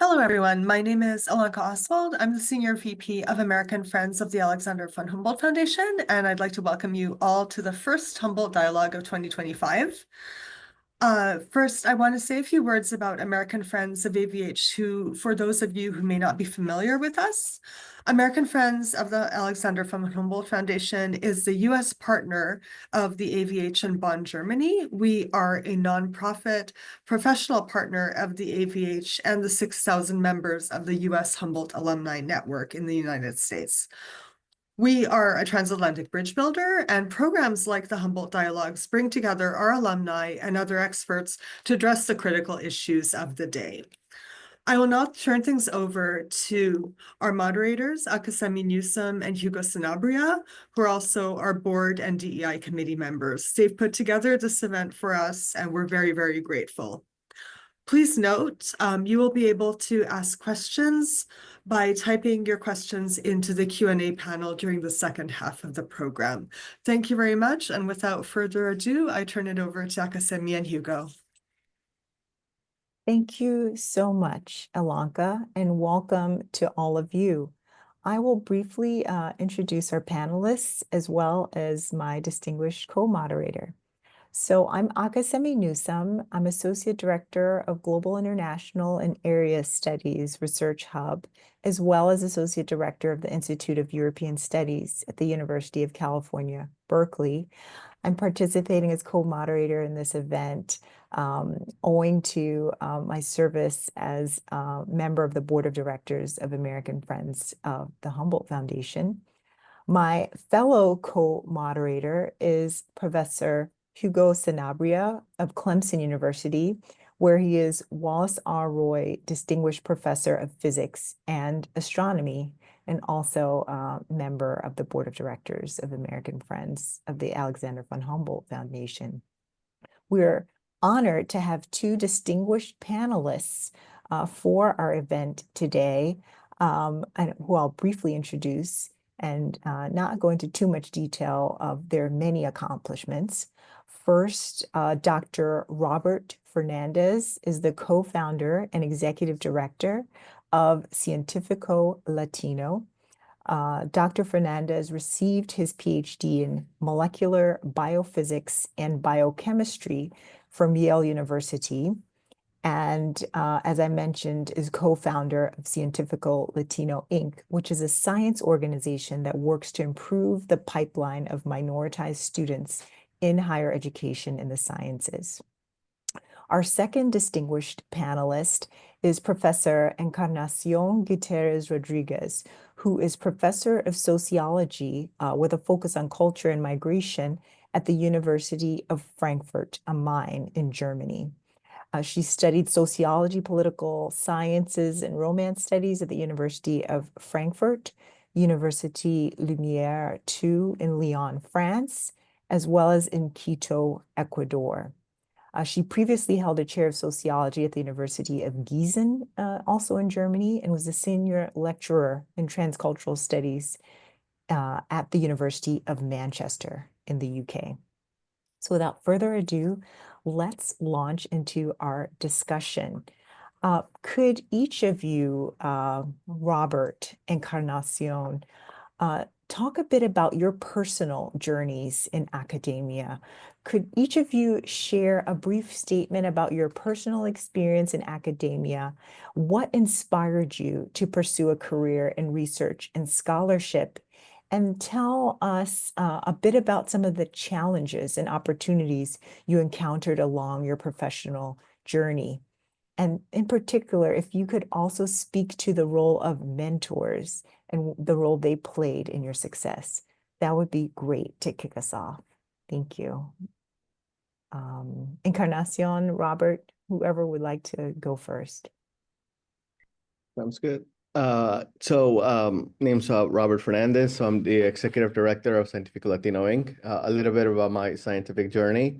Hello, everyone. My name is Alanka Oswald. I'm the Senior VP of American Friends of the Alexander von Humboldt Foundation, and I'd like to welcome you all to the first Humboldt Dialogue of 2025. First, I want to say a few words about American Friends of AFAvH, who, for those of you who may not be familiar with us, American Friends of the Alexander von Humboldt Foundation is the U.S. partner of the AFAvH in Bonn, Germany. We are a nonprofit professional partner of the AFAvH and the 6,000 members of the U.S. Humboldt Alumni Network in the United States. We are a transatlantic bridge builder, and programs like the Humboldt Dialogues bring together our alumni and other experts to address the critical issues of the day. I will now turn things over to our moderators, Akasemi Newsome and Hugo Sanabria, who are also our board and DEI committee members. They've put together this event for us, and we're very, very grateful. Please note, you will be able to ask questions by typing your questions into the Q&A panel during the second half of the program. Thank you very much, and without further ado, I turn it over to Akasemi and Hugo. Thank you so much, Alanka, and welcome to all of you. I will briefly introduce our panelists as well as my distinguished co-moderator. So I'm Akasemi Newsome. I'm Associate Director of Global International and Area Studies Research Hub, as well as Associate Director of the Institute of European Studies at the University of California, Berkeley. I'm participating as co-moderator in this event, owing to my service as a member of the Board of Directors of American Friends of the Humboldt Foundation. My fellow co-moderator is Professor Hugo Sanabria of Clemson University, where he is Wallace R. Roy Distinguished Professor of Physics and Astronomy, and also a member of the Board of Directors of American Friends of the Alexander von Humboldt Foundation. We're honored to have two distinguished panelists for our event today, who I'll briefly introduce and not go into too much detail of their many accomplishments. First, Dr. Robert Fernandez is the co-founder and executive director of Cientifico Latino. Dr. Fernandez received his PhD in molecular biophysics and biochemistry from Yale University, and as I mentioned, is co-founder of Cientifico Latino, Inc., which is a science organization that works to improve the pipeline of minoritized students in higher education in the sciences. Our second distinguished panelist is Professor Encarnacion Gutierrez Rodriguez, who is Professor of Sociology with a focus on culture and migration at the University of Frankfurt am Main in Germany. She studied sociology, political sciences, and romance studies at the University of Frankfurt, Université Lumière II in Lyon, France, as well as in Quito, Ecuador. She previously held a chair of sociology at the University of Gießen, also in Germany, and was a senior lecturer in transcultural studies at the University of Manchester in the UK. So without further ado, let's launch into our discussion. Could each of you, Robert, Encarnacion, talk a bit about your personal journeys in academia? Could each of you share a brief statement about your personal experience in academia? What inspired you to pursue a career in research and scholarship? And tell us a bit about some of the challenges and opportunities you encountered along your professional journey. And in particular, if you could also speak to the role of mentors and the role they played in your success, that would be great to kick us off. Thank you. Encarnacion, Robert, whoever would like to go first. Sounds good. Name's Robert Fernandez. So I'm the executive director of Cientifico Latino, Inc. A little bit about my scientific journey.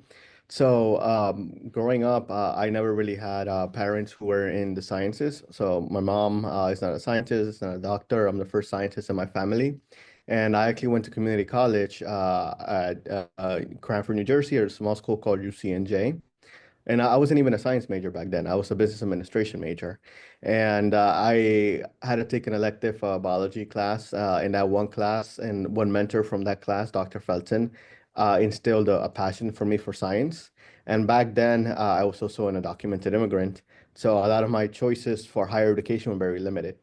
Growing up, I never really had parents who were in the sciences. So my mom is not a scientist, not a doctor. I'm the first scientist in my family. And I actually went to community college at Cranford, New Jersey, at a small school called UCNJ. And I wasn't even a science major back then. I was a business administration major. And I had to take an elective biology class. In that one class, and one mentor from that class, Dr. Felton, instilled a passion for me for science. And back then, I was also an undocumented immigrant. So a lot of my choices for higher education were very limited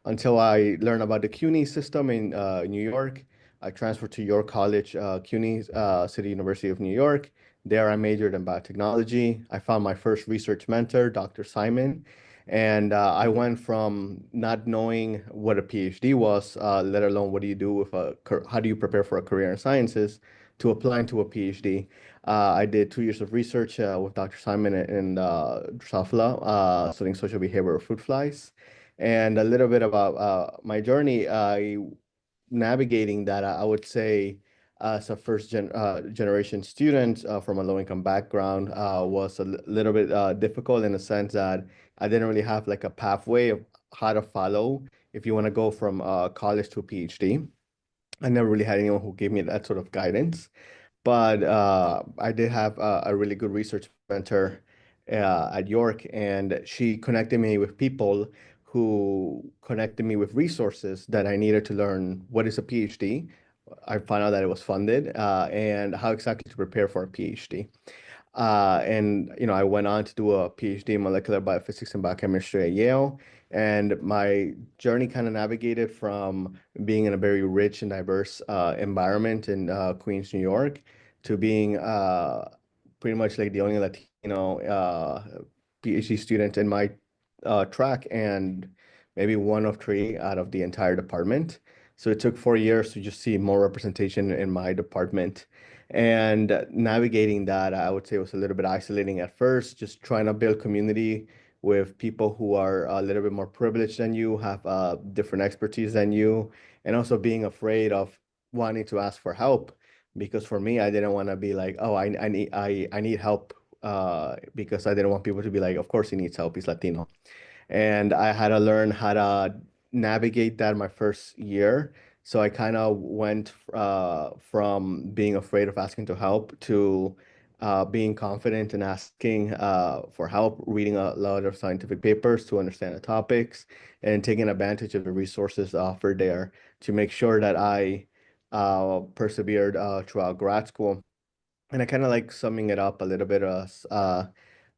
until I learned about the CUNY system in New York. I transferred to York College, CUNY, City University of New York. There, I majored in biotechnology. I found my first research mentor, Dr. Simon. And I went from not knowing what a PhD was, let alone what do you do with how do you prepare for a career in sciences, to applying to a PhD. I did 2 years of research with Dr. Simon in Drosophila, studying social behavior of fruit flies. And a little bit about my journey, navigating that, I would say, as a generation student from a low-income background, was a little bit difficult in the sense that I didn't really have like a pathway of how to follow if you want to go from college to a PhD. I never really had anyone who gave me that sort of guidance. But I did have a really good research mentor at York, and she connected me with people who connected me with resources that I needed to learn what is a PhD. I found out that it was funded, and how exactly to prepare for a PhD. And I went on to do a PhD in molecular biophysics and biochemistry at Yale. And my journey kind of navigated from being in a very rich and diverse environment in Queens, New York, to being pretty much like the only Latino PhD student in my track, and maybe one of three out of the entire department. So it took 4 years to just see more representation in my department. And navigating that, I would say, was a little bit isolating at first, just trying to build community with people who are a little bit more privileged than you, have different expertise than you, and also being afraid of wanting to ask for help. Because for me, I didn't want to be like, oh, I need help, because I didn't want people to be like, of course he needs help, he's Latino. And I had to learn how to navigate that my first year. So I kind of went from being afraid of asking to help to being confident in asking for help, reading a lot of scientific papers to understand the topics, and taking advantage of the resources offered there to make sure that I persevered throughout grad school. And I kind of like summing it up a little bit as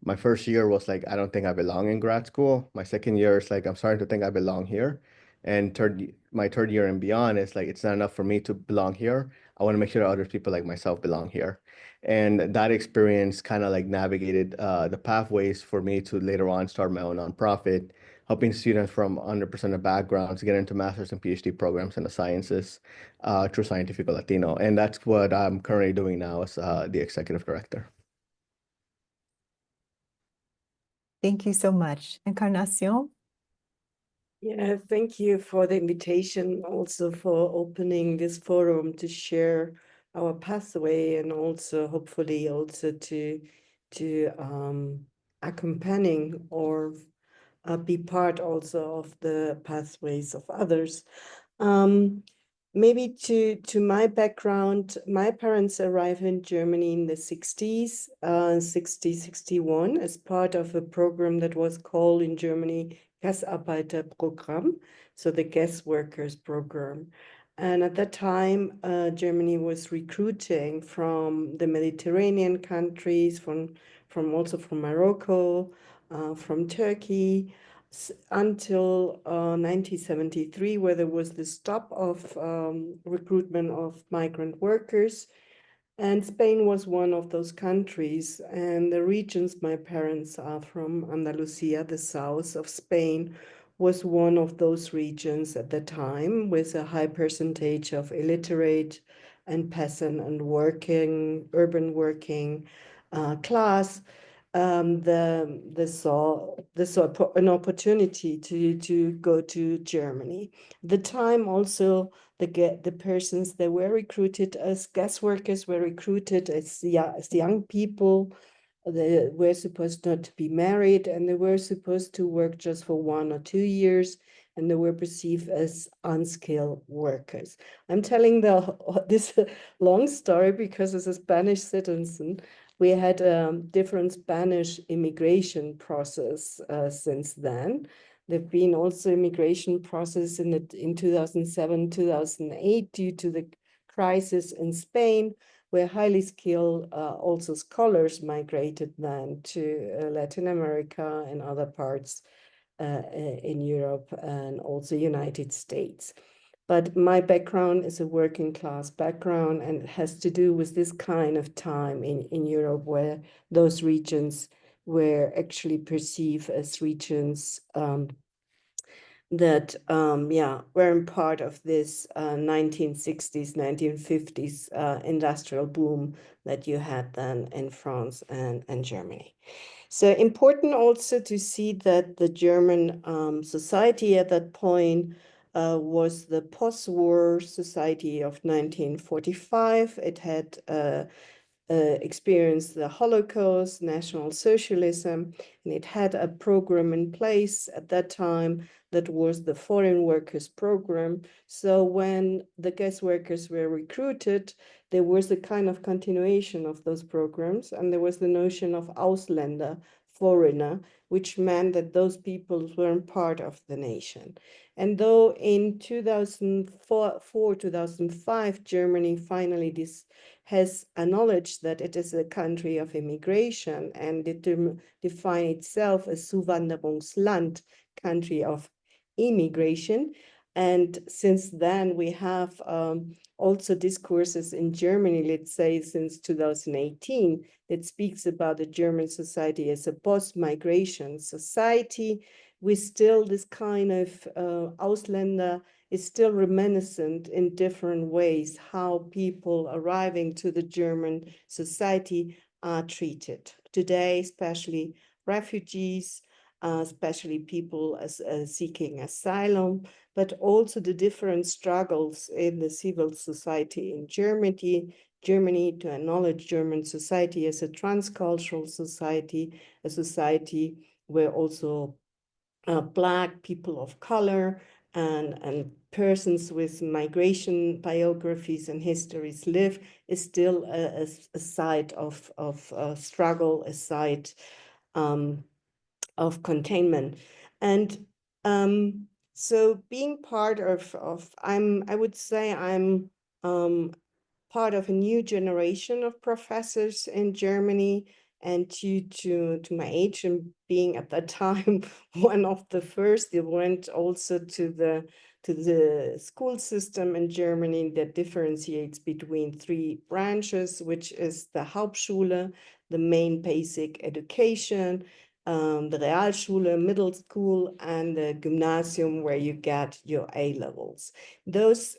my first year was like, I don't think I belong in grad school. My second year is like, I'm starting to think I belong here. And my third year and beyond is like, it's not enough for me to belong here. I want to make sure that other people like myself belong here. And that experience kind of like navigated the pathways for me to later on start my own nonprofit, helping students from underrepresented backgrounds get into master's and PhD programs in the sciences through Cientifico Latino. And that's what I'm currently doing now as the executive director. Thank you so much. Encarnacion? Yeah, thank you for the invitation, also for opening this forum to share our pathway, and also hopefully also to accompanying or be part also of the pathways of others. Maybe to my background, my parents arrived in Germany in the 60s, 61, as part of a program that was called in Germany Gastarbeiterprogramm, so the guest workers program. And at that time, Germany was recruiting from the Mediterranean countries, from Morocco, from Turkey, until 1973, where there was the stop of recruitment of migrant workers. And Spain was one of those countries. And the regions my parents are from, Andalusia, the south of Spain, was one of those regions at the time, with a high percentage of illiterate and peasant and urban working class. They saw an opportunity to go to Germany. The time also, the persons that were recruited as guest workers were recruited as young people. They were supposed not to be married, and they were supposed to work just for 1 or 2 years, and they were perceived as unskilled workers. I'm telling this long story because as a Spanish citizen, We had a different Spanish immigration process since then. There've been also immigration process in 2007, 2008 due to the crisis in Spain, where highly skilled also scholars migrated then to Latin America and other parts in Europe and also United States. But my background is a working class background, and it has to do with this kind of time in Europe where those regions were actually perceived as regions that weren't part of this 1960s, 1950s industrial boom that you had then in France and Germany. So important also to see that the German society at that point was the post-war society of 1945. It had experienced the Holocaust, National Socialism, and it had a program in place at that time that was the Foreign Workers Program. So when the guest workers were recruited, there was a kind of continuation of those programs, and there was the notion of Ausländer, foreigner, which meant that those people weren't part of the nation. And though in 2004, 2005, Germany finally has acknowledged that it is a country of immigration and it defined itself as Zuwanderungsland, country of immigration. And since then, we have also discourses in Germany, let's say since 2018, that speaks about the German society as a post-migration society. With still this kind of Ausländer is still reminiscent in different ways how people arriving to the German society are treated. Today, especially refugees, especially people seeking asylum, but also the different struggles in the civil society in Germany to acknowledge German society as a transcultural society, a society where also Black people of color and persons with migration biographies and histories live is still a site of struggle, a site of containment. And so being part of I would say I'm part of a new generation of professors in Germany, and due to my age and being at that time one of the first, they went also to the school system in Germany that differentiates between three branches, which is the Hauptschule, the main basic education, the Realschule, middle school, and the Gymnasium, where you get your A levels. These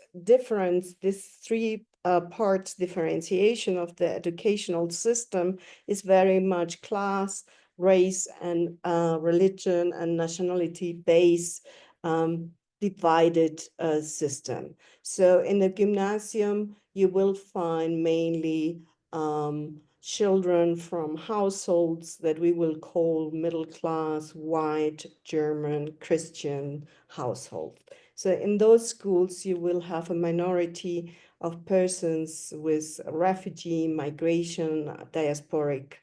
three parts differentiation of the educational system is very much class, race, and religion and nationality based divided system. So in the Gymnasium, you will find mainly children from households that we will call middle class, white, German, Christian household. So in those schools, you will have a minority of persons with refugee, migration, diasporic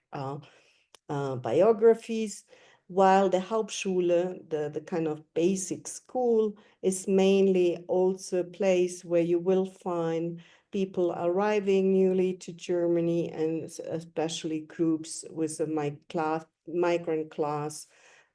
biographies, while the Hauptschule, the kind of basic school, is mainly also a place where you will find people arriving newly to Germany, and especially groups with a migrant class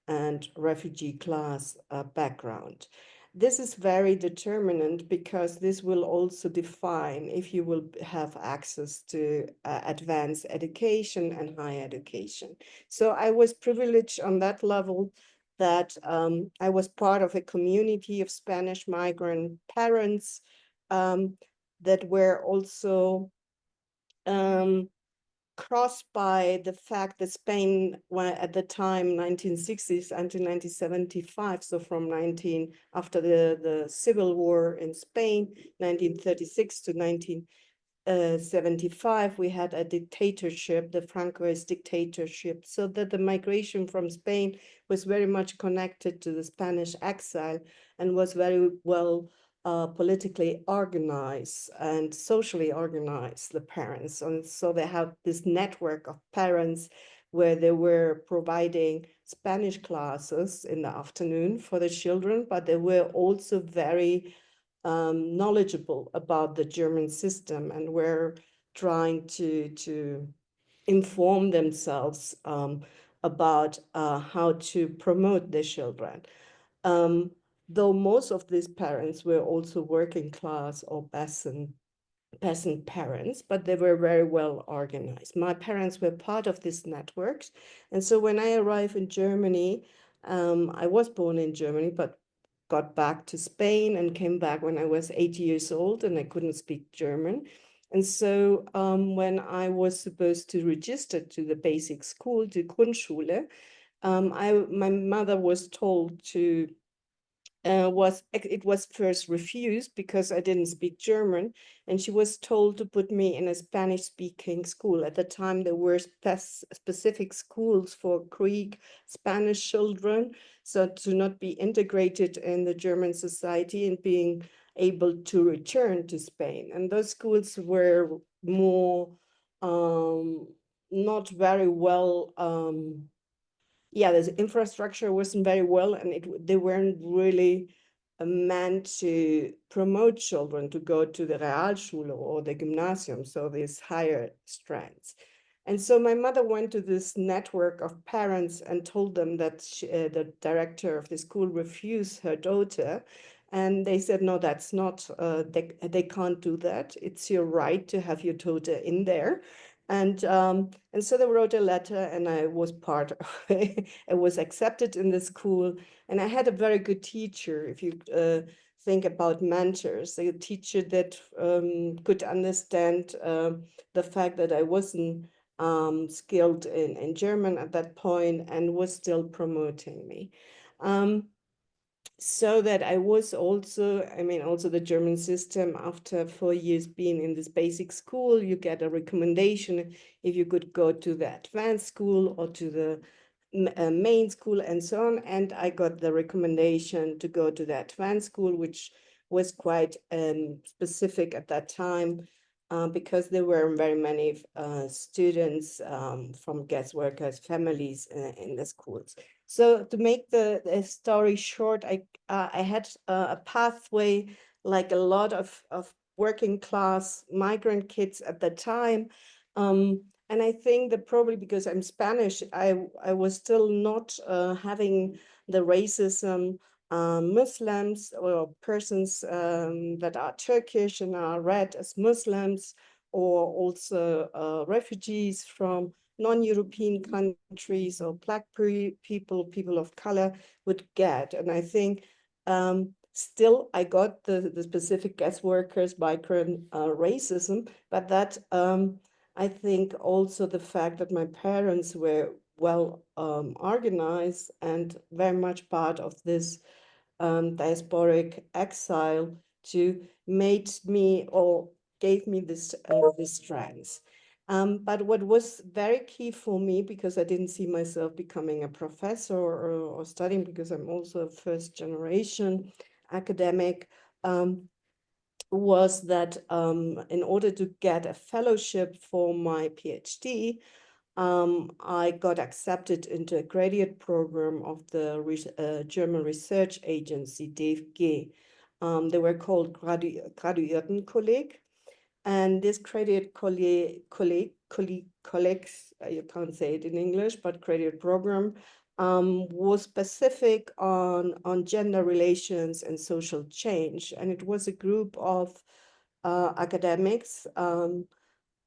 and refugee class background. This is very determinant because this will also define if you will have access to advanced education and higher education. So I was privileged on that level that I was part of a community of Spanish migrant parents that were also crossed by the fact that Spain, at the time, 1960s until 1975, so from after the Civil War in Spain, 1936 to 1975, we had a dictatorship, the Francoist dictatorship, so that the migration from Spain was very much connected to the Spanish exile and was very well politically organize and socially organize the parents. And so they have this network of parents where they were providing Spanish classes in the afternoon for the children, but they were also very knowledgeable about the German system and were trying to inform themselves about how to promote their children. Though most of these parents were also working class or peasant parents, but they were very well organized. My parents were part of this network. And so when I arrived in Germany, I was born in Germany, but got back to Spain and came back when I was 8 years old and I couldn't speak German. And so when I was supposed to register to the basic school, to Grundschule, my mother was told to it was first refused because I didn't speak German, and she was told to put me in a Spanish-speaking school. At the time, there were specific schools for Greek, Spanish children, so to not be integrated in the German society and being able to return to Spain. And those schools were more not very well the infrastructure wasn't very well, and they weren't really meant to promote children to go to the Realschule or the Gymnasium, so these higher strands. And so my mother went to this network of parents and told them that the director of the school refused her daughter. And they said, no, that's not, they can't do that. It's your right to have your daughter in there. And so they wrote a letter, and I was part of it. I was accepted in the school, and I had a very good teacher. If you think about mentors, a teacher that could understand the fact that I wasn't skilled in German at that point and was still promoting me. So that I was also, also the German system, after 4 years being in this basic school, you get a recommendation if you could go to the advanced school or to the main school and so on. And I got the recommendation to go to the advanced school, which was quite specific at that time because there were very many students from guest workers, families in the schools. So to make the story short, I had a pathway like a lot of working class migrant kids at the time. And I think that probably because I'm Spanish, I was still not having the racism Muslims or persons that are Turkish and are read as Muslims, or also refugees from non-European countries or Black people of color would get. And I think still I got the specific guest workers, migrant racism, but that I think also the fact that my parents were well organized and very much part of this diasporic exile to made me or gave me this strength. But what was very key for me, because I didn't see myself becoming a professor or studying, because I'm also a first generation academic, was that in order to get a fellowship for my PhD, I got accepted into a graduate program of the German research agency, DFG. They were called Graduiertenkolleg. And this graduate colleagues, you can't say it in English, but graduate program was specific on gender relations and social change. And it was a group of academics,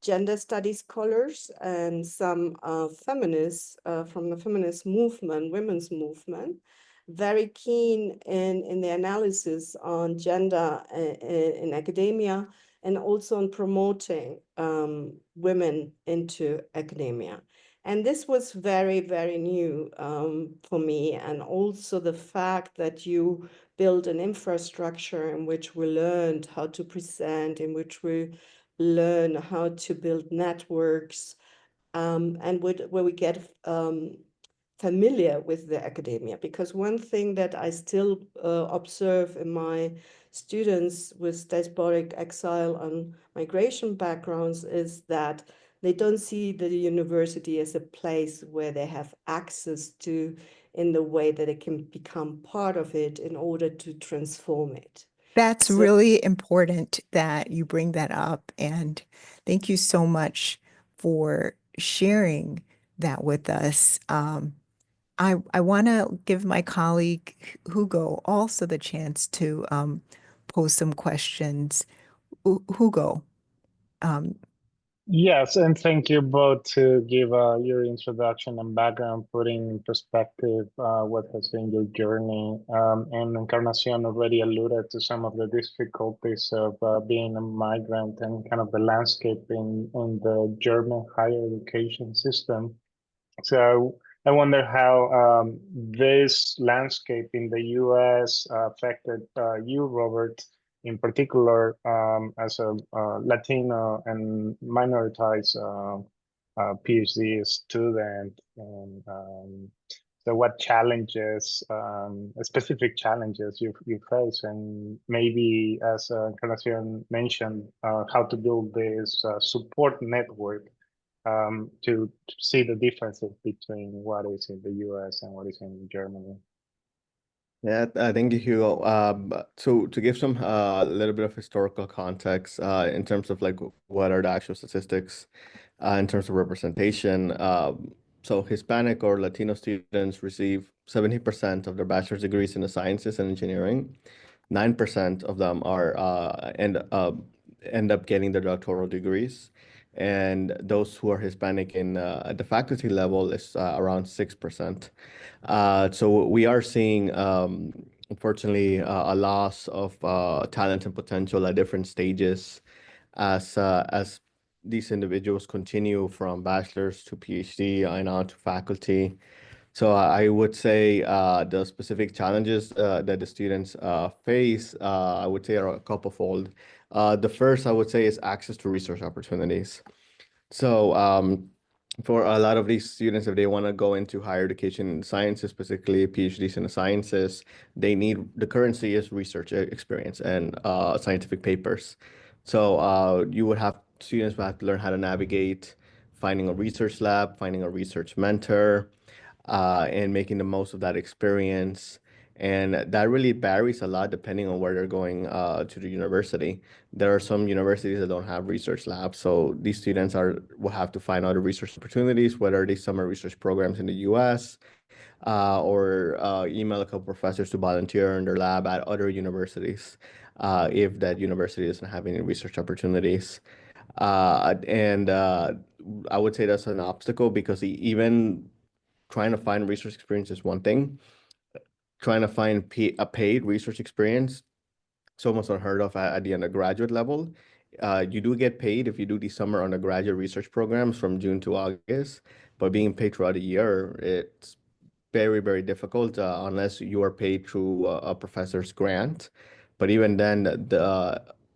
gender studies scholars, and some feminists from the feminist movement, women's movement, very keen in the analysis on gender in academia, and also on promoting women into academia. And this was very, very new for me. And also the fact that you build an infrastructure in which we learned how to present, in which we learn how to build networks, and where we get familiar with the academia, because one thing that I still observe in my students with diasporic exile and migration backgrounds is that they don't see the university as a place where they have access to in the way that they can become part of it in order to transform it. That's So really important that you bring that up. And thank you so much for sharing that with us. I want to give my colleague Hugo also the chance to pose some questions. Hugo, um, Yes, and thank you both to give your introduction and background, putting in perspective what has been your journey. And Encarnacion already alluded to some of the difficulties of being a migrant and kind of the landscape in the German higher education system. So I wonder how this landscape in the US affected you, Robert, in particular as a Latino and minoritized PhD student. And so what challenges, specific challenges you face, and maybe as Encarnacion mentioned, how to build this support network to see the differences between what is in the US and what is in Germany. Yeah, thank you, Hugo. So to give some little bit of historical context in terms of like what are the actual statistics in terms of representation. So Hispanic or Latino students receive 70% of their bachelor's degrees in the sciences and engineering. 9% of them are end up getting their doctoral degrees, and those who are Hispanic in at the faculty level is around 6%. So we are seeing, unfortunately, a loss of talent and potential at different stages as these individuals continue from bachelor's to PhD and on to faculty. So I would say the specific challenges that the students face, I would say are a couple-fold. The first, I would say, is access to research opportunities. So for a lot of these students, if they want to go into higher education in sciences, specifically PhDs in the sciences, they need the currency is research experience and scientific papers. So you would have students who have to learn how to navigate finding a research lab, finding a research mentor, and making the most of that experience. And that really varies a lot depending on where they're going to the university. There are some universities that don't have research labs, so these students will have to find other research opportunities, whether they summer research programs in the US or email a couple professors to volunteer in their lab at other universities if that university doesn't have any research opportunities. And I would say that's an obstacle because even trying to find research experience is one thing. Trying to find a paid research experience, it's almost unheard of at the undergraduate level. You do get paid if you do the summer undergraduate research programs from June to August, but being paid throughout the year, it's very, very difficult unless you are paid through a professor's grant. But even then,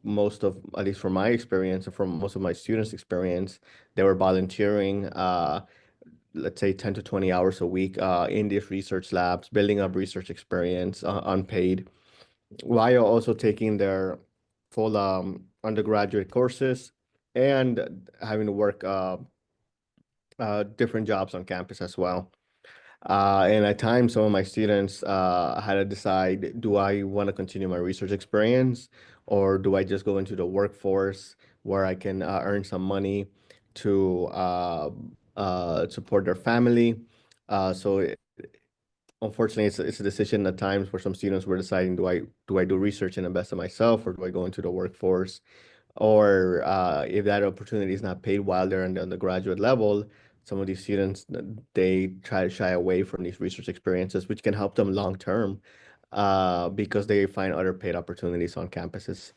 most of, at least from my experience and from most of my students' experience, they were volunteering let's say 10 to 20 hours a week in these research labs, building up research experience unpaid, while also taking their full undergraduate courses and having to work different jobs on campus as well. And at times, some of my students had to decide, do I want to continue my research experience or do I just go into the workforce where I can earn some money to support their family? So unfortunately, it's a decision at times where some students were deciding, do I do research and invest in myself or do I go into the workforce? Or if that opportunity is not paid while they're on the undergraduate level, some of these students, they try to shy away from these research experiences, which can help them long term because they find other paid opportunities on campuses.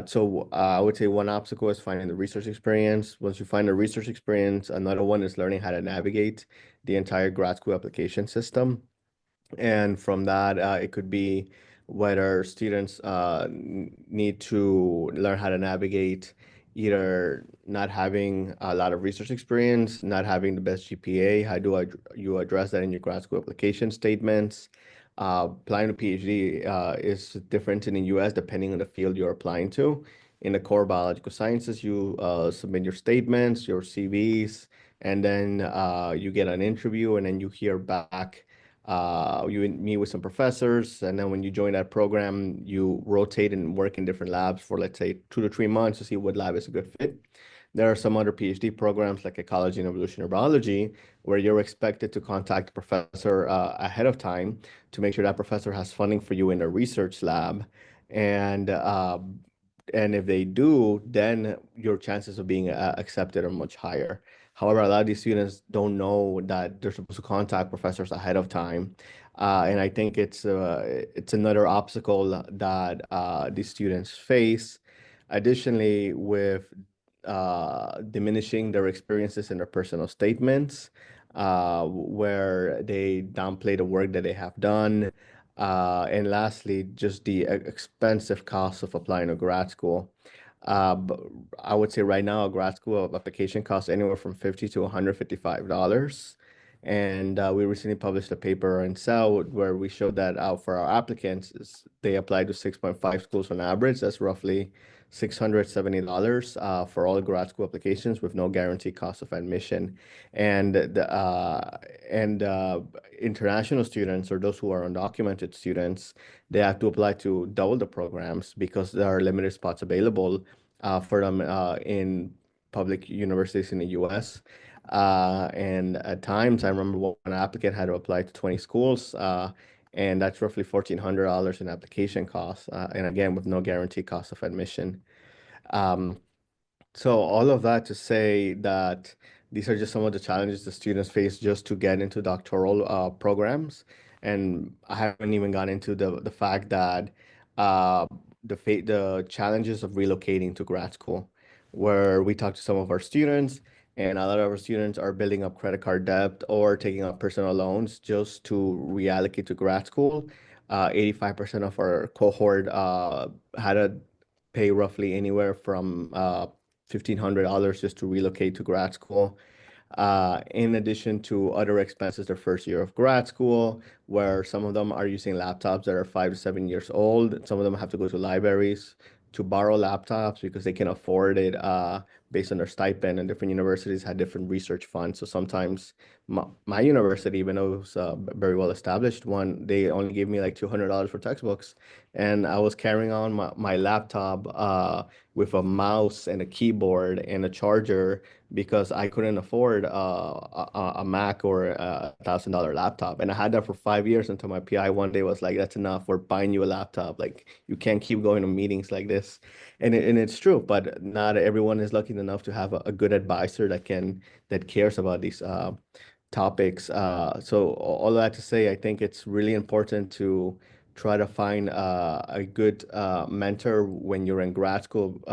So I would say one obstacle is finding the research experience. Once you find the research experience, another one is learning how to navigate the entire grad school application system. And from that, it could be whether students need to learn how to navigate either not having a lot of research experience, not having the best GPA. How do you address that in your grad school application statements? Applying to PhD is different in the US depending on the field you're applying to. In the core biological sciences, you submit your statements, your CVs, and then you get an interview, and then you hear back. You meet with some professors, and then when you join that program, you rotate and work in different labs for, let's say, 2 to 3 months to see what lab is a good fit. There are some other PhD programs like ecology and evolutionary biology where you're expected to contact the professor ahead of time to make sure that professor has funding for you in a research lab. And if they do, then your chances of being accepted are much higher. However, a lot of these students don't know that they're supposed to contact professors ahead of time. And I think it's another obstacle that these students face. Additionally, with diminishing their experiences in their personal statements, where they downplay the work that they have done. And lastly, just the expensive cost of applying to grad school. But I would say right now, a grad school application costs anywhere from $50 to $155. And we recently published a paper in Cell where we showed that for our applicants, they applied to 6.5 schools on average. That's roughly $670 for all grad school applications with no guaranteed cost of admission. And international students, or those who are undocumented students, they have to apply to double the programs because there are limited spots available for them in public universities in the US. And at times, I remember one applicant had to apply to 20 schools, and that's roughly $1,400 in application costs, and again, with no guaranteed cost of admission. So all of that to say that these are just some of the challenges the students face just to get into doctoral programs. And I haven't even gone into the fact that the challenges of relocating to grad school, where we talk to some of our students, and a lot of our students are building up credit card debt or taking out personal loans just to reallocate to grad school. 85% of our cohort had to pay roughly anywhere from $1,500 just to relocate to grad school. In addition to other expenses their first year of grad school, where some of them are using laptops that are 5 to 7 years old. Some of them have to go to libraries to borrow laptops because they can afford it based on their stipend, and different universities had different research funds. So sometimes my university, even though it was a very well established one, they only gave me like $200 for textbooks. And I was carrying on my laptop with a mouse and a keyboard and a charger because I couldn't afford a Mac or a $1,000 laptop. And I had that for 5 years until my PI one day was like, that's enough, we're buying you a laptop. Like, you can't keep going to meetings like this. And it's true, but not everyone is lucky enough to have a good advisor that cares about these topics. So all that to say, I think it's really important to try to find a good mentor when you're in grad school,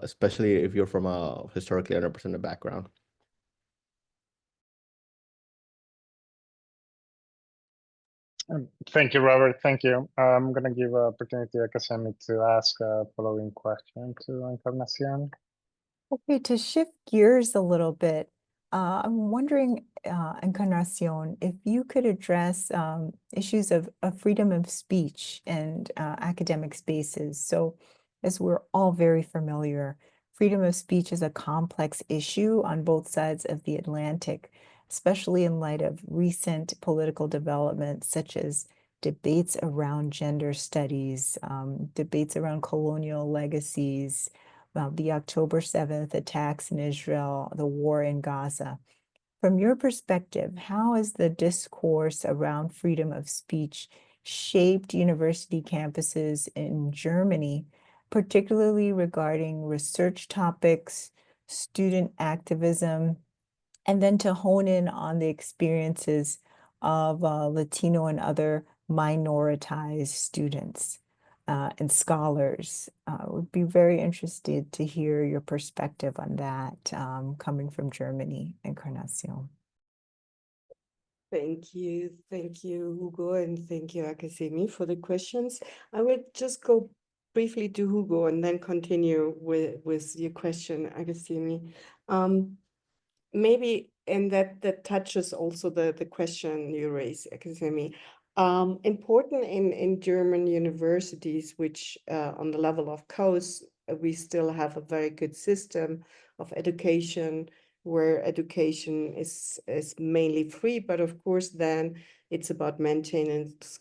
especially if you're from a historically underrepresented background. Thank you, Robert. Thank you. I'm going to give an opportunity to Akasemi to ask a following question to Encarnacion. Okay, to shift gears a little bit, I'm wondering, Encarnacion, if you could address issues of freedom of speech and academic spaces. So, as we're all very familiar, freedom of speech is a complex issue on both sides of the Atlantic, especially in light of recent political developments such as debates around gender studies, debates around colonial legacies, the October 7th attacks in Israel, the war in Gaza. From your perspective, how has the discourse around freedom of speech shaped university campuses in Germany, particularly regarding research topics, student activism, and then to hone in on the experiences of Latino and other minoritized students and scholars? Would be very interested to hear your perspective on that coming from Germany, Encarnacion. Thank you, Hugo, and thank you, Akasemi, for the questions. I would just go briefly to Hugo and then continue with your question, Akasemi. Maybe, and that touches also the question you raised, Akasemi. Important in German universities, which on the level of course, we still have a very good system of education, where education is mainly free, but of course then it's about maintenance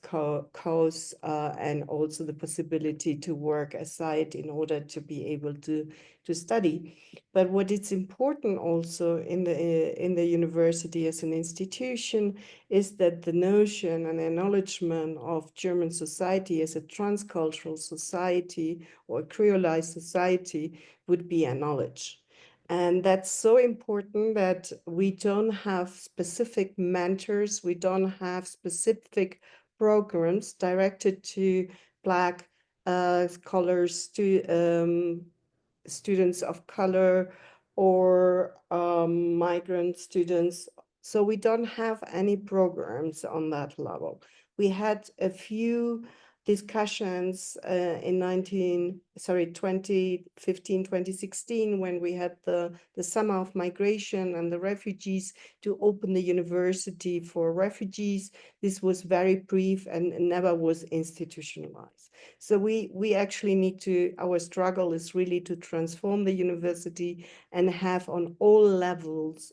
costs and also the possibility to work aside in order to be able to study. But what is important also in the university as an institution is that the notion and acknowledgement of German society as a transcultural society or creolized society would be acknowledged. And that's so important that we don't have specific mentors, we don't have specific programs directed to Black scholars, to students of color or migrant students. So we don't have any programs on that level. We had a few discussions in 2015, 2016, when we had the summer of migration and the refugees to open the university for refugees. This was very brief and never was institutionalized. So we actually need to, our struggle is really to transform the university and have on all levels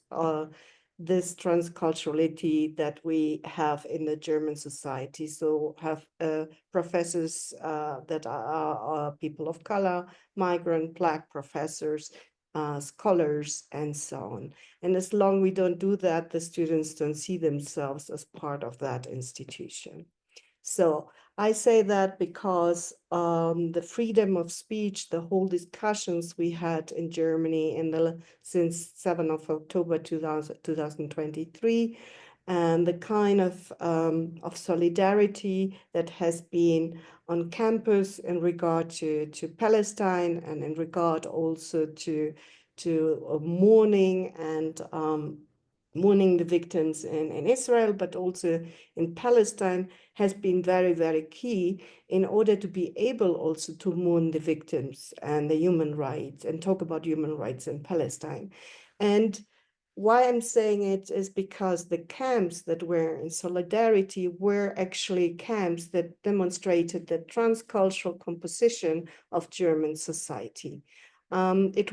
this transculturality that we have in the German society. So have professors that are people of color, migrant, Black professors, scholars, and so on. And as long as we don't do that, the students don't see themselves as part of that institution. So I say that because the freedom of speech, the whole discussions we had in Germany since 7th of October 2023, and the kind of solidarity that has been on campus in regard to Palestine and in regard also to mourning and mourning the victims in Israel, but also in Palestine, has been very, very key in order to be able also to mourn the victims and the human rights and talk about human rights in Palestine. And why I'm saying it is because the camps that were in solidarity were actually camps that demonstrated the transcultural composition of German society. It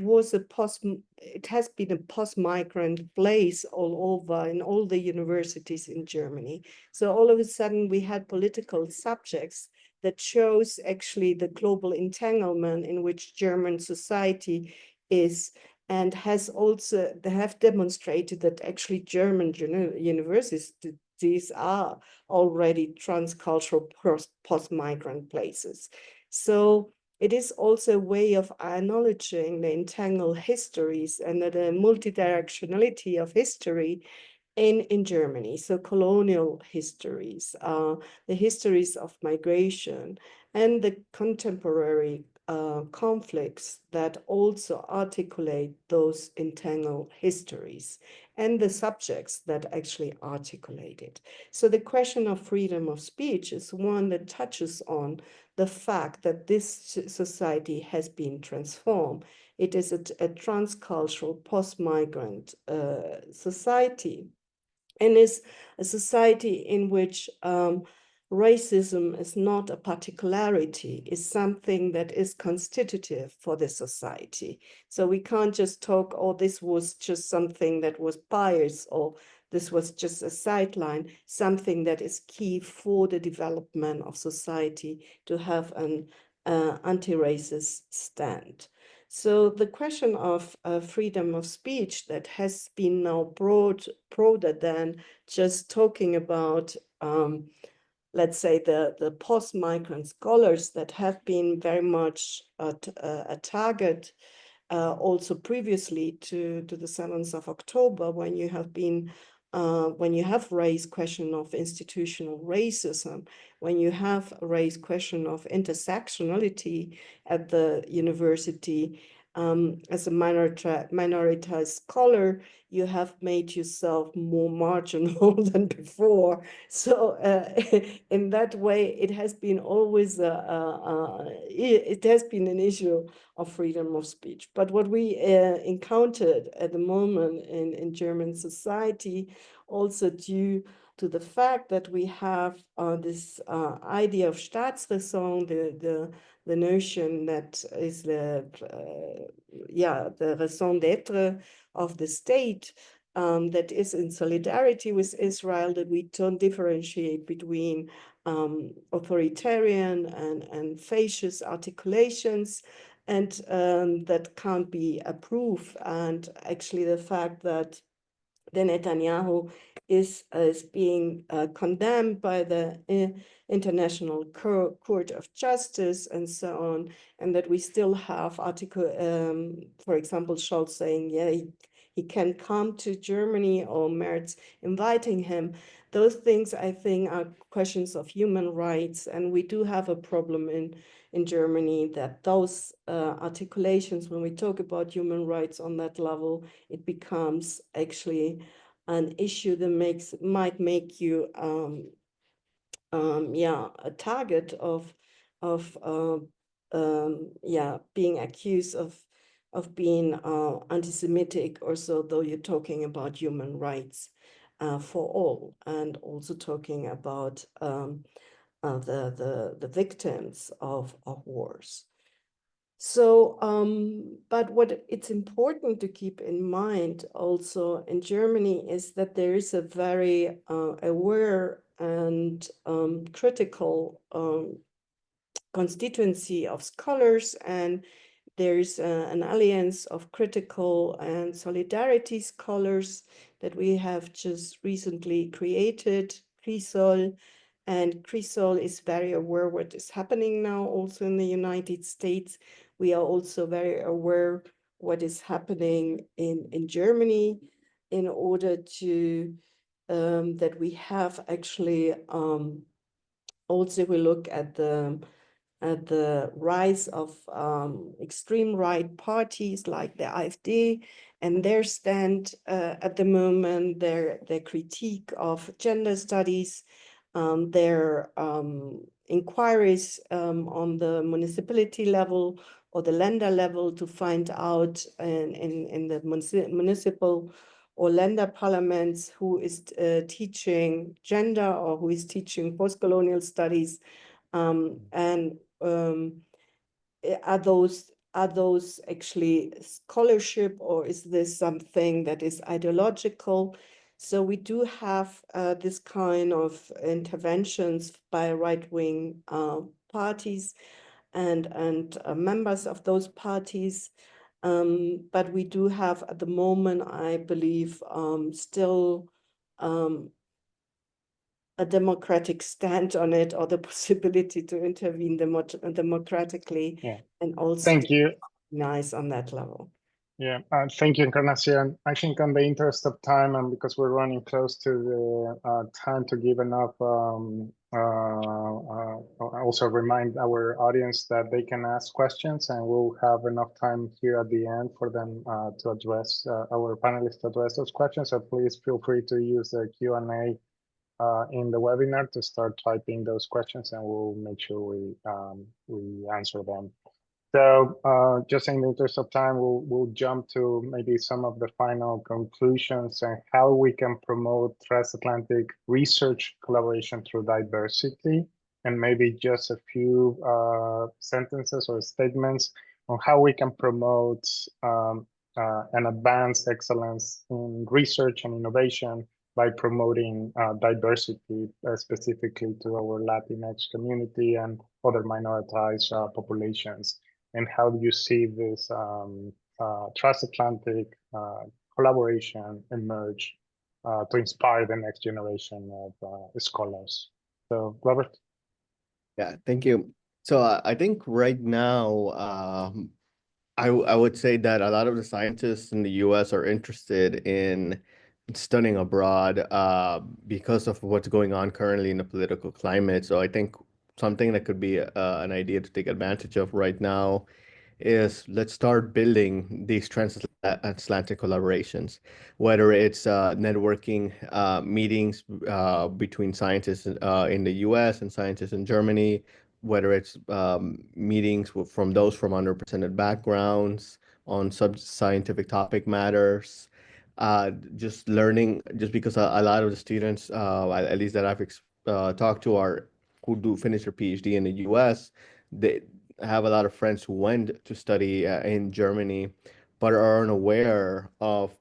has been a post-migrant place all over in all the universities in Germany. So all of a sudden we had political subjects that shows actually the global entanglement in which German society is, and they have demonstrated that actually German universities are already transcultural post-migrant places. So it is also a way of acknowledging the entangled histories and the multidirectionality of history in Germany. So colonial histories, the histories of migration, and the contemporary conflicts that also articulate those entangled histories and the subjects that actually articulate it. So the question of freedom of speech is one that touches on the fact that this society has been transformed. It is a transcultural post-migrant society, and is a society in which racism is not a particularity, is something that is constitutive for the society. So we can't just talk, oh, this was just something that was biased, or this was just a sideline, something that is key for the development of society to have an anti-racist stand. So the question of freedom of speech that has been now broader than just talking about, let's say, the post-migrant scholars that have been very much a target also previously to the 7th of October, when you have raised question of institutional racism, when you have raised question of intersectionality at the university, as a minoritized scholar, you have made yourself more marginal than before. So in that way, it has been always it has been an issue of freedom of speech. But what we encountered at the moment in German society, also due to the fact that we have this idea of Staatsräson, the notion that is the raison d'être of the state, that is in solidarity with Israel, that we don't differentiate between authoritarian and fascist articulations, and that can't be approved. And actually the fact that the Netanyahu is being condemned by the International Court of Justice and so on, and that we still have for example, Scholz saying, yeah, he can come to Germany, or Merz inviting him. Those things, I think, are questions of human rights, and we do have a problem in Germany that those articulations, when we talk about human rights on that level, it becomes actually an issue that might make you a target of being accused of being anti-Semitic, or so, though you're talking about human rights for all, and also talking about the victims of wars. So, but what it's important to keep in mind also in Germany is that there is a very aware and critical constituency of scholars, and there's an alliance of critical and solidarity scholars that we have just recently created, CRISOL. And CRISOL is very aware what is happening now also in the United States. We are also very aware what is happening in Germany, in order to that we have actually also, we look at the rise of extreme right parties like the AfD and their stand at the moment, their critique of gender studies, their inquiries on the municipality level or the Länder level to find out in the municipal or Länder parliaments who is teaching gender or who is teaching post-colonial studies, and are those actually scholarship, or is this something that is ideological? So we do have this kind of interventions by right-wing parties and members of those parties. But we do have at the moment, I believe, still a democratic stand on it, or the possibility to intervene democratically, Yeah. and also Thank you. nice on that level. Yeah, thank you, Encarnacion. I think on the interest of time, and because we're running close to the time to give enough, also remind our audience that they can ask questions, and we'll have enough time here at the end for them to address, our panelists to address those questions. So please feel free to use the Q&A in the webinar to start typing those questions, and we'll make sure we answer them. So just in the interest of time, we'll jump to maybe some of the final conclusions and how we can promote transatlantic research collaboration through diversity, and maybe just a few sentences or statements on how we can promote and advance excellence in research and innovation by promoting diversity, specifically to our Latinx community and other minoritized populations. And how do you see this transatlantic collaboration emerge to inspire the next generation of scholars? So, Robert? Yeah, thank you. So I think right now, I would say that a lot of the scientists in the US are interested in studying abroad because of what's going on currently in the political climate. So I think something that could be an idea to take advantage of right now is let's start building these transatlantic collaborations, whether it's networking meetings between scientists in the US and scientists in Germany, whether it's meetings from those from underrepresented backgrounds on scientific topic matters. Just learning, just because a lot of the students, at least that I've talked to, are who do finish their PhD in the US, they have a lot of friends who went to study in Germany, but are unaware of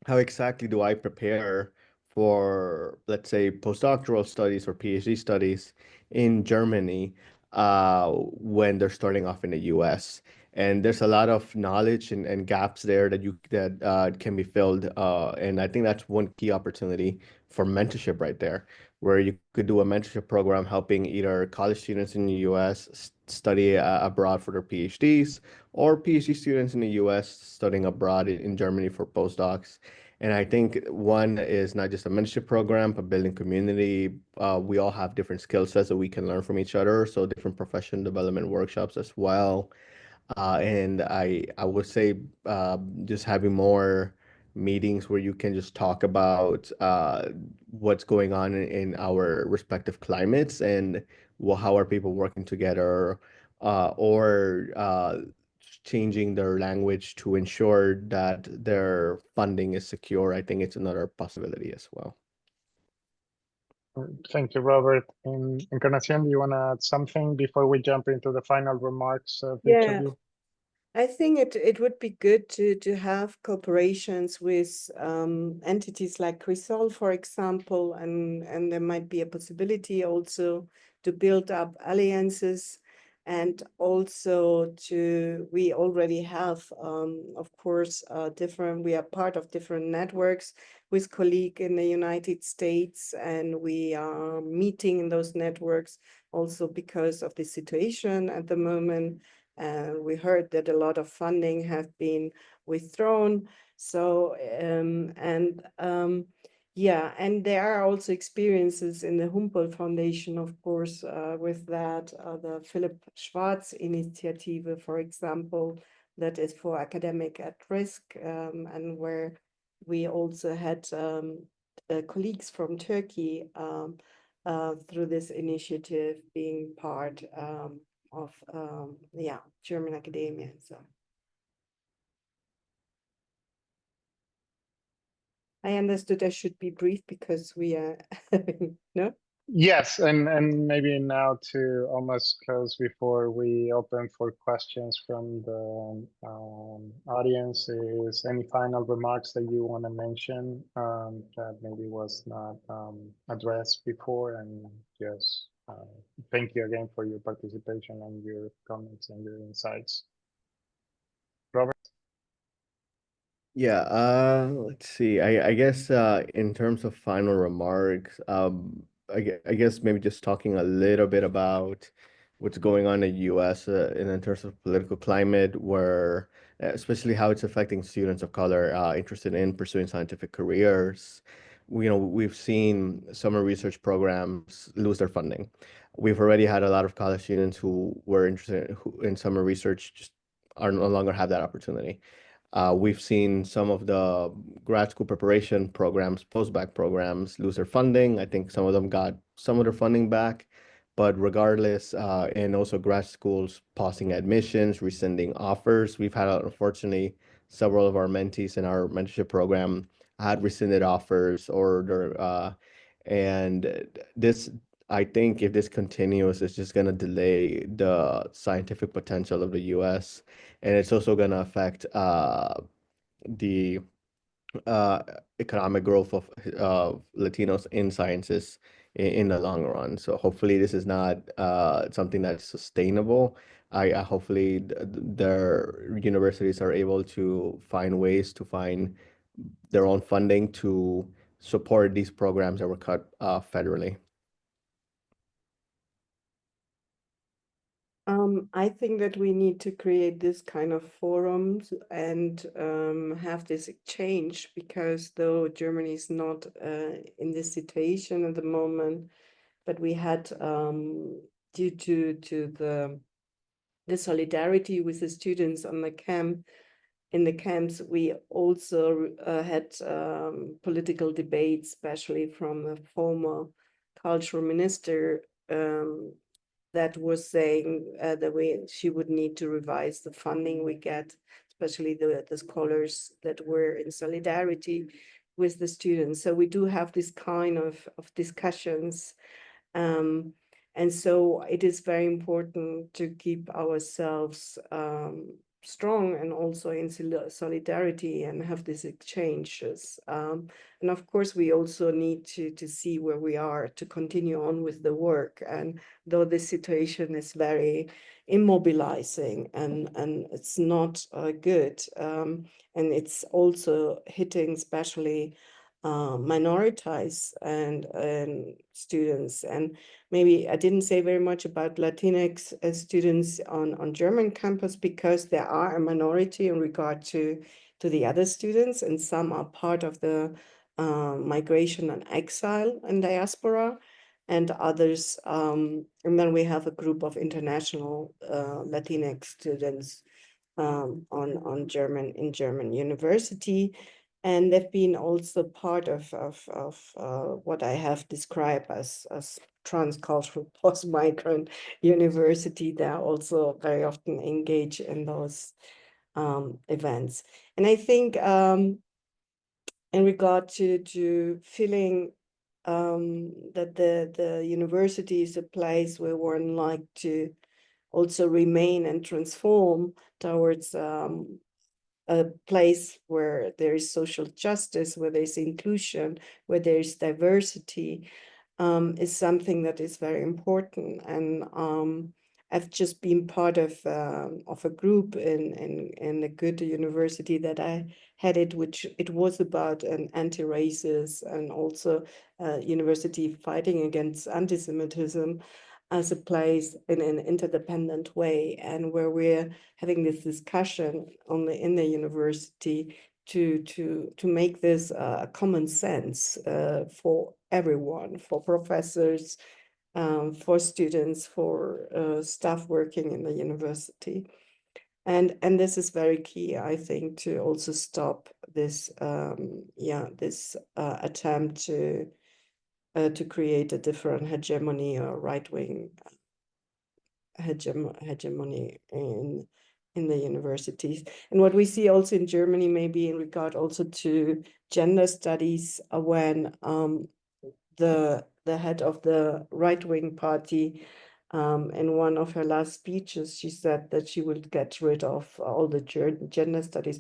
how exactly do I prepare for, let's say, postdoctoral studies or PhD studies in Germany when they're starting off in the US. And there's a lot of knowledge and gaps there that can be filled. And I think that's one key opportunity for mentorship right there, where you could do a mentorship program helping either college students in the US study abroad for their PhDs, or PhD students in the US studying abroad in Germany for postdocs. And I think one is not just a mentorship program, but building community. We all have different skill sets that we can learn from each other. So different professional development workshops as well. And I would say just having more meetings where you can just talk about what's going on in our respective climates and how are people working together, or changing their language to ensure that their funding is secure. I think it's another possibility as well. Thank you, Robert. Encarnacion, do you want to add something before we jump into the final remarks of each of Yeah. you? I think it would be good to have cooperations with entities like Crisol, for example, and there might be a possibility also to build up alliances, and also we already have, of course, we are part of different networks with colleagues in the United States, and we are meeting in those networks also because of the situation at the moment. We heard that a lot of funding have been withdrawn. So, yeah, and there are also experiences in the Humboldt Foundation, of course, with that, the Philipp Schwarz Initiative, for example, that is for academic at risk, and where we also had colleagues from Turkey through this initiative being part of German academia. So I understood I should be brief because we are no. Yes, and maybe now to almost close before we open for questions from the audience, is any final remarks that you want to mention that maybe was not addressed before, and just thank you again for your participation and your comments and your insights. Robert? Yeah, let's see. I guess in terms of final remarks, I guess maybe just talking a little bit about what's going on in the US in terms of political climate, where especially how it's affecting students of color interested in pursuing scientific careers. We've seen summer research programs lose their funding. We've already had a lot of college students who were interested in summer research just are no longer have that opportunity. We've seen some of the grad school preparation programs, postbac programs, lose their funding. I think some of them got some of their funding back, but regardless, and also grad schools pausing admissions, rescinding offers. We've had, unfortunately, several of our mentees in our mentorship program had rescinded offers, and this, I think if this continues, it's just going to delay the scientific potential of the US. And it's also going to affect the uh, economic growth of Latinos in sciences in the long run. So hopefully this is not something that's sustainable. I hopefully their universities are able to find ways to find their own funding to support these programs that were cut federally. I think that we need to create this kind of forums and have this exchange, because though Germany is not in this situation at the moment, but we had due to the the solidarity with the students on the camp. In the camps, we also had political debates, especially from a former cultural minister that was saying that she would need to revise the funding we get, especially the scholars that were in solidarity with the students. So we do have this kind of discussions. And so it is very important to keep ourselves strong and also in solidarity and have these exchanges. And of course, we also need to see where we are to continue on with the work. And though this situation is very immobilizing and it's not good, and it's also hitting especially minorities and students. And maybe I didn't say very much about Latinx students on German campus, because there are a minority in regard to the other students, and some are part of the migration and exile and diaspora, and others, and then we have a group of international Latinx students in German university. And they've been also part of what I have described as transcultural post-migrant university. They're also very often engaged in those events. And I think in regard to feeling that the university is a place where one like to also remain and transform towards a place where there is social justice, where there's inclusion, where there's diversity, is something that is very important. And I've just been part of a group in a good university that I headed, which it was about an anti-racist and also university fighting against anti-Semitism as a place in an interdependent way, and where we're having this discussion in the university to make this a common sense for everyone, for professors, for students, for staff working in the university. And this is very key, I think, to also stop this attempt to create a different hegemony or right-wing hegemony in the universities. And what we see also in Germany, maybe in regard also to gender studies, when the head of the right-wing party, in one of her last speeches, she said that she would get rid of all the gender studies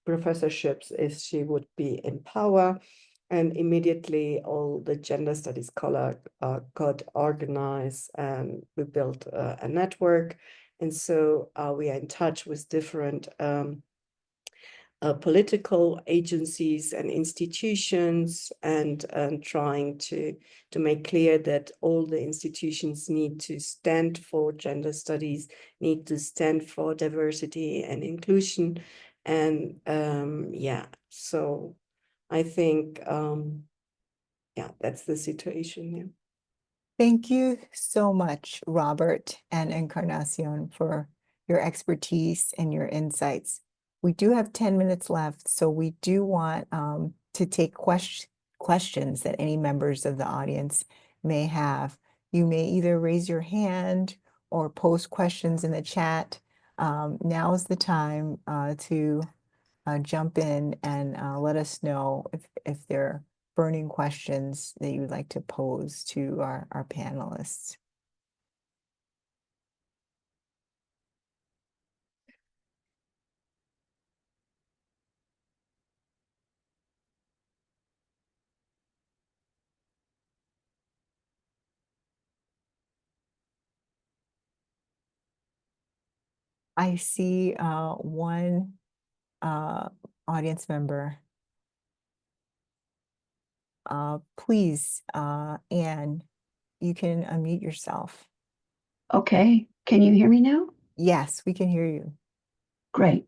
professorships if she would be in power. And immediately all the gender studies scholars got organized, and we built a network. And so we are in touch with different political agencies and institutions, and trying to make clear that all the institutions need to stand for gender studies, need to stand for diversity and inclusion. And so I think, that's the situation. Yeah. Thank you so much, Robert and Encarnacion, for your expertise and your insights. We do have 10 minutes left, so we do want to take questions that any members of the audience may have. You may either raise your hand or post questions in the chat. Now is the time to jump in and let us know if there are burning questions that you would like to pose to our panelists. I see one audience member. Please, Anne, you can unmute yourself. Okay, can you hear me now? Yes, we can hear you. Great.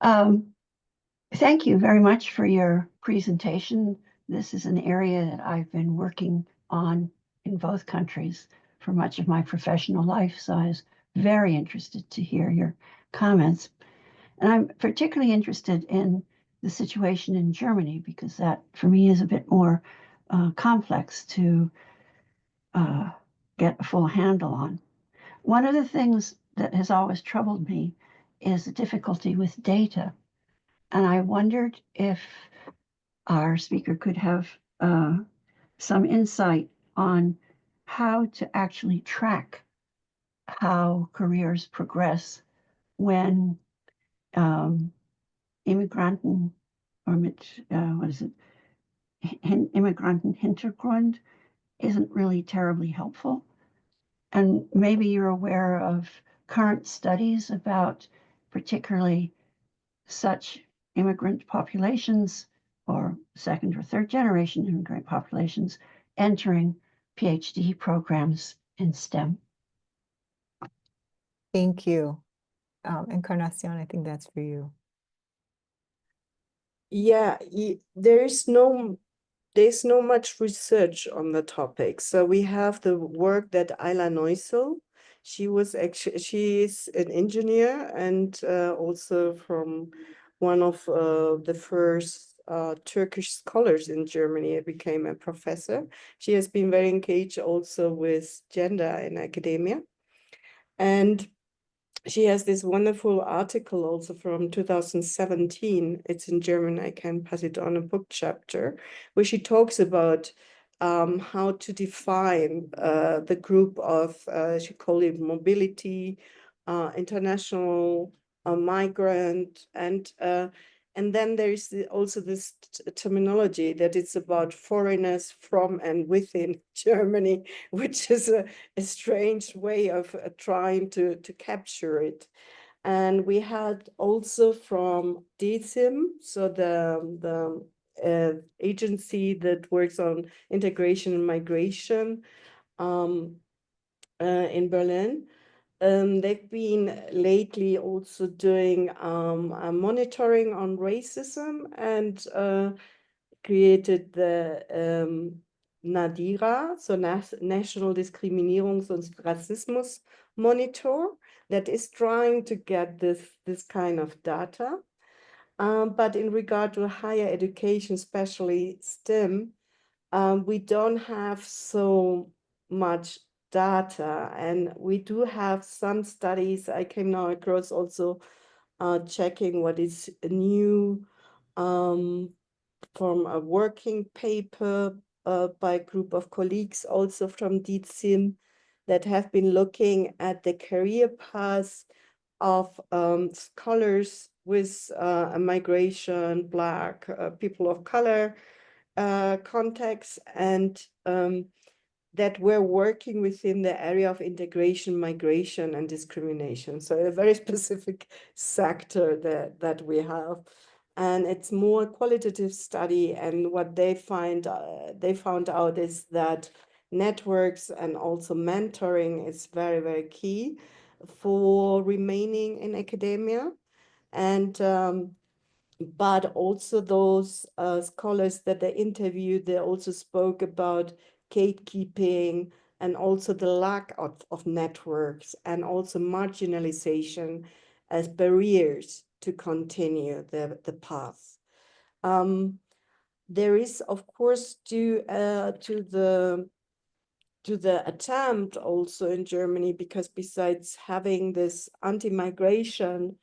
Thank you very much for your presentation. This is an area that I've been working on in both countries for much of my professional life, so I was very interested to hear your comments. And I'm particularly interested in the situation in Germany, because that, for me, is a bit more complex to get a full handle on. One of the things that has always troubled me is the difficulty with data. And I wondered if our speaker could have some insight on how to actually track how careers progress when Immigranten, or what is it? Immigrantenhintergrund isn't really terribly helpful. And maybe you're aware of current studies about particularly such immigrant populations or second or third generation immigrant populations entering PhD programs in STEM. Thank you. Encarnacion, I think that's for you. Yeah, there's no much research on the topic. So we have the work that Ayla Neusel, she is an engineer and also from one of the first Turkish scholars in Germany, became a professor. She has been very engaged also with gender in academia. And she has this wonderful article also from 2017. It's in German. I can pass it on, a book chapter, where she talks about how to define the group of, she called it mobility, international, migrant, and then there is also this terminology that it's about foreigners from and within Germany, which is a strange way of trying to capture it. And we had also from DSIM, so the agency that works on integration and migration in Berlin. They've been lately also doing a monitoring on racism and created the NADIRA, so National Diskriminierungs- und Rassismus Monitor, that is trying to get this kind of data. But in regard to higher education, especially STEM, we don't have so much data, and we do have some studies. I came now across also checking what is new from a working paper by a group of colleagues also from DSIM that have been looking at the career paths of scholars with a migration, Black, people of color context, and that we're working within the area of integration, migration, and discrimination. So a very specific sector that we have. And it's more qualitative study. And what they found out is that networks and also mentoring is very, very key for remaining in academia. And but also those scholars that they interviewed, they also spoke about gatekeeping and also the lack of networks and also marginalization as barriers to continue the path. There is, of course, due to the attempt also in Germany, because besides having this anti-migration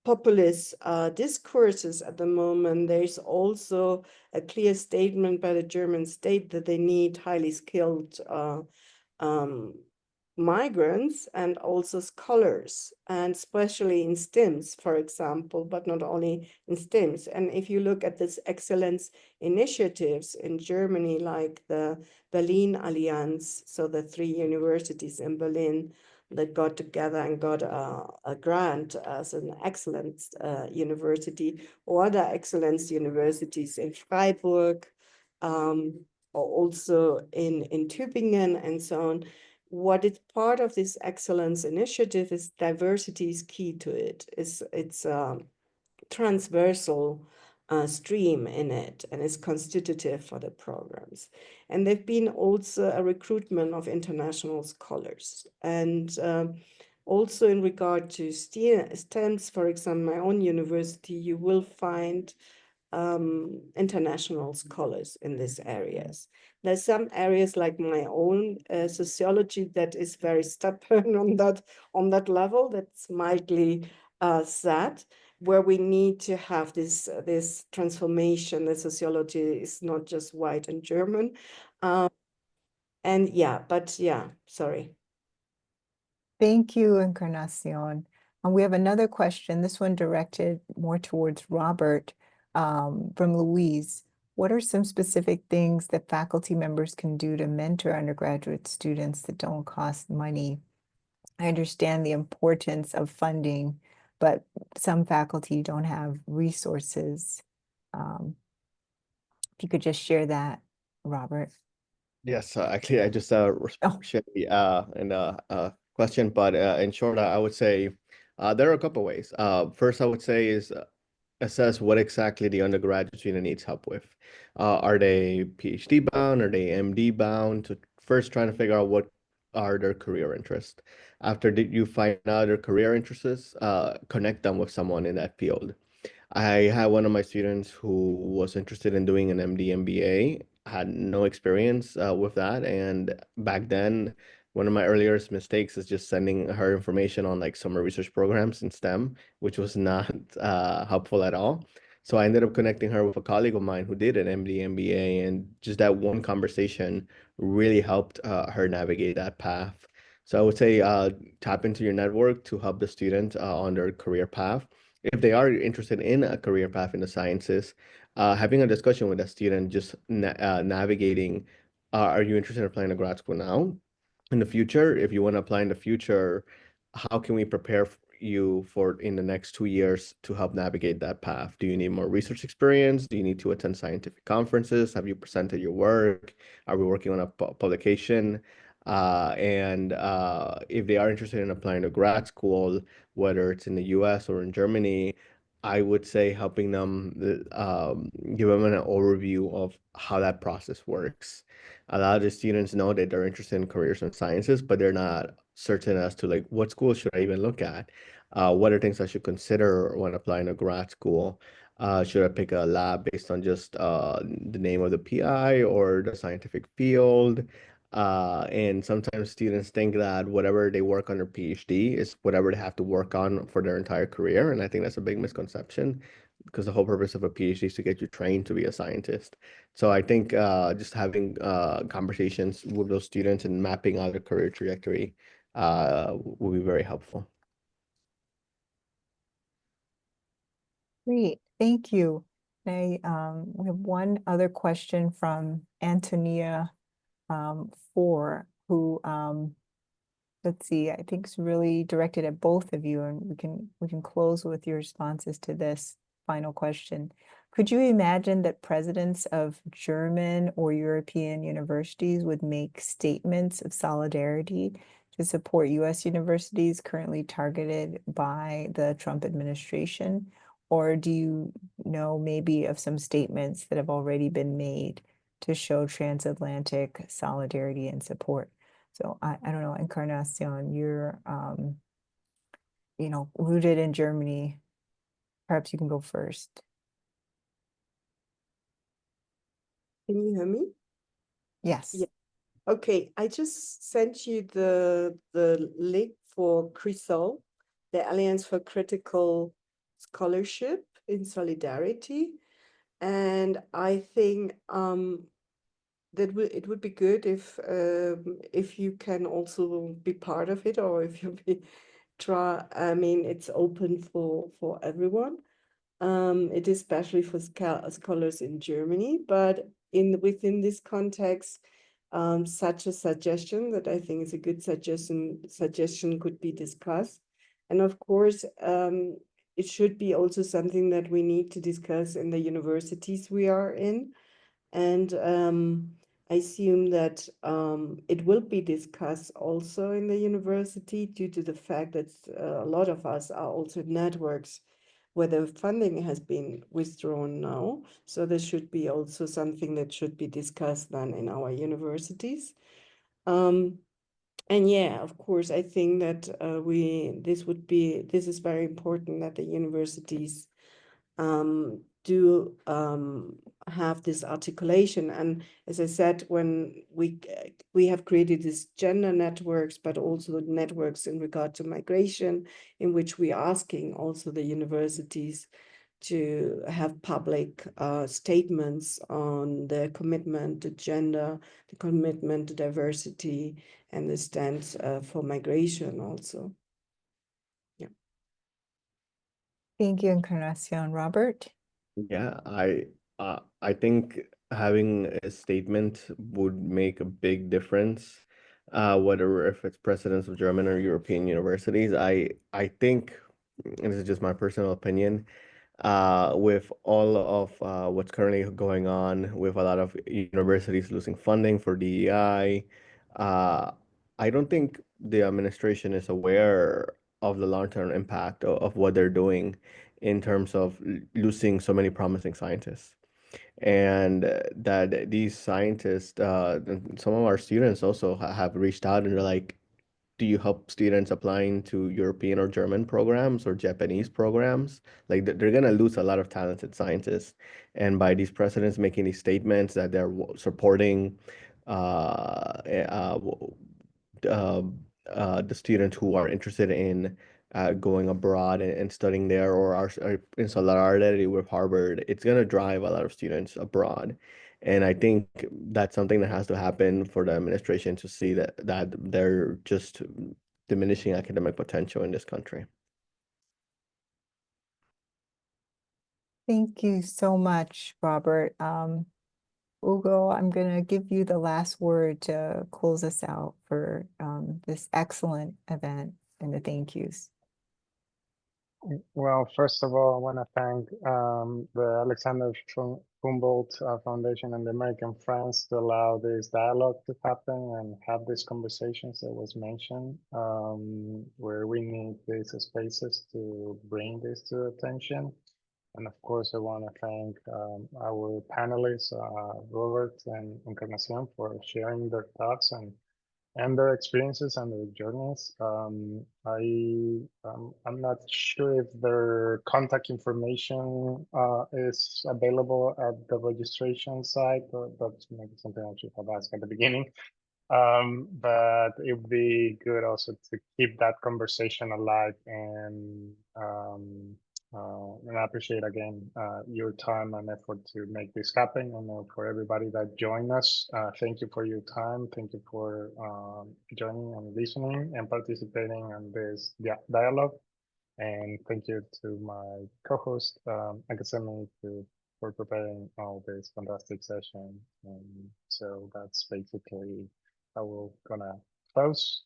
populist discourses at the moment, there's also a clear statement by the German state that they need highly skilled migrants and also scholars, and especially in STEMs, for example, but not only in STEMs. And if you look at this excellence initiatives in Germany, like the Berlin Alliance, so the 3 universities in Berlin that got together and got a grant as an excellence university, or other excellence universities in Freiburg, or also in Tübingen and so on. What is part of this excellence initiative is diversity is key to it. It's transversal stream in it and is constitutive for the programs. And there've been also a recruitment of international scholars. And also in regard to STEMs, for example, my own university, you will find international scholars in these areas. There's some areas like my own sociology that is very stubborn on that level. That's mildly sad, where we need to have this transformation. The sociology is not just white and German, and sorry. Thank you, Encarnacion. And we have another question, this one directed more towards Robert, from Louise. What are some specific things that faculty members can do to mentor undergraduate students that don't cost money? I understand the importance of funding, but some faculty don't have resources. If you could just share that, Robert. Yes, actually, I just shared the question, but in short, I would say there are a couple ways. First, I would say is assess what exactly the undergraduate student needs help with. Are they PhD bound? Are they MD bound? So first, trying to figure out what are their career interests. After you find out their career interests, connect them with someone in that field. I had one of my students who was interested in doing an MD MBA, had no experience with that. And back then, one of my earliest mistakes is just sending her information on like summer research programs in STEM, which was not helpful at all. So I ended up connecting her with a colleague of mine who did an MD MBA, and just that one conversation really helped her navigate that path. So I would say tap into your network to help the student on their career path. If they are interested in a career path in the sciences, having a discussion with a student, just navigating, are you interested in applying to grad school now? In the future, if you want to apply in the future, how can we prepare you for in the next 2 years to help navigate that path? Do you need more research experience? Do you need to attend scientific conferences? Have you presented your work? Are we working on a publication? And if they are interested in applying to grad school, whether it's in the US or in Germany, I would say helping them give them an overview of how that process works. A lot of the students know that they're interested in careers in sciences, but they're not certain as to like what school should I even look at? What are things I should consider when applying to grad school? Should I pick a lab based on just the name of the PI or the scientific field? And sometimes students think that whatever they work on their PhD is whatever they have to work on for their entire career. And I think that's a big misconception, because the whole purpose of a PhD is to get you trained to be a scientist. So I think just having conversations with those students and mapping out their career trajectory will be very helpful. Great, thank you. We have one other question from Antonia who let's see, I think it's really directed at both of you, and we can close with your responses to this final question. Could you imagine that presidents of German or European universities would make statements of solidarity to support US universities currently targeted by the Trump administration? Or do you know maybe of some statements that have already been made to show transatlantic solidarity and support? So I don't know, Encarnacion, you're rooted in Germany. Perhaps you can go first. Can you hear me? Yes. Yeah. Okay, I just sent you the link for CRISOL, the Alliance for Critical Scholarship in Solidarity. And I think that it would be good if you can also be part of it, or if you try. I mean, it's open for everyone. It is especially for scholars in Germany, but within this context, such a suggestion that I think is a good suggestion could be discussed. And of course, it should be also something that we need to discuss in the universities we are in. And I assume that it will be discussed also in the university, due to the fact that a lot of us are also networks whether funding has been withdrawn now. So this should be also something that should be discussed then in our universities. And yeah, of course, I think that this is very important that the universities do have this articulation. And as I said, when we have created these gender networks, but also networks in regard to migration, in which we are asking also the universities to have public statements on their commitment to gender, the commitment to diversity, and the stance for migration also. Yeah. Thank you, Encarnacion. Robert? Yeah, I think having a statement would make a big difference, whether if it's presidents of German or European universities. I think, and this is just my personal opinion, with all of what's currently going on with a lot of universities losing funding for DEI, I don't think the administration is aware of the long-term impact of what they're doing in terms of losing so many promising scientists. And that these scientists, and some of our students also have reached out and they're like, do you help students applying to European or German programs or Japanese programs? Like they're going to lose a lot of talented scientists. And by these presidents making these statements that they're supporting the students who are interested in going abroad and studying there or are in solidarity with Harvard, it's going to drive a lot of students abroad. And I think that's something that has to happen for the administration to see that they're just diminishing academic potential in this country. Thank you so much, Robert. Hugo, I'm going to give you the last word to close us out for this excellent event and the thank yous. Well, first of all, I want to thank the Alexander Humboldt Foundation and the American Friends to allow this dialogue to happen and have these conversations that was mentioned, where we need these spaces to bring this to attention. And of course, I want to thank our panelists, Robert and Encarnacion, for sharing their thoughts and their experiences and their journeys. I'm not sure if their contact information is available at the registration site, but that's maybe something I should have asked at the beginning. But it would be good also to keep that conversation alive, and I appreciate again your time and effort to make this happen. And for everybody that joined us, thank you for your time. Thank you for joining and listening and participating in this dialogue. And thank you to my co-host, Akasemi, for preparing all this fantastic session. And so that's basically how we're gonna close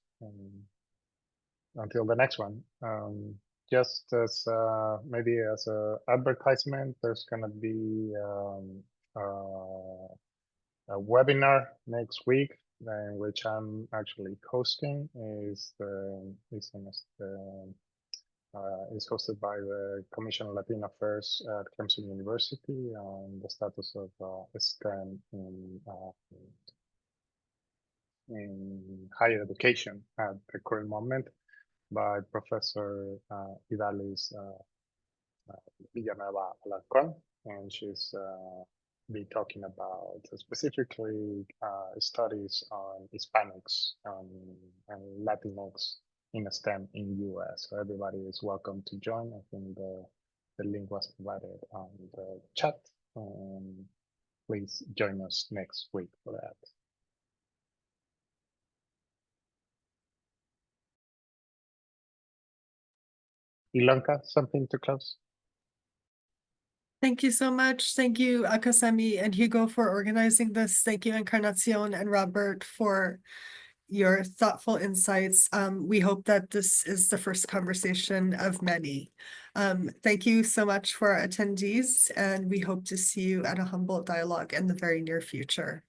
until the next one. Just as maybe as a advertisement, there's gonna be a webinar next week, in which I'm actually hosting. Is hosted by the Commission on Latino Affairs at Clemson University on the status of STEM in higher education at the current moment, by Professor Idalis Villanueva Alarcón, and she's be talking about specifically studies on Hispanics and Latinx in STEM in US. So everybody is welcome to join. I think the link was provided on the chat. Please join us next week for that. Ilanka, something to close? Thank you so much. Thank you, Akasemi and Hugo, for organizing this. Thank you, Encarnacion and Robert, for your thoughtful insights. We hope that this is the first conversation of many. Thank you so much for our attendees, and we hope to see you at a Humboldt Dialogue in the very near future.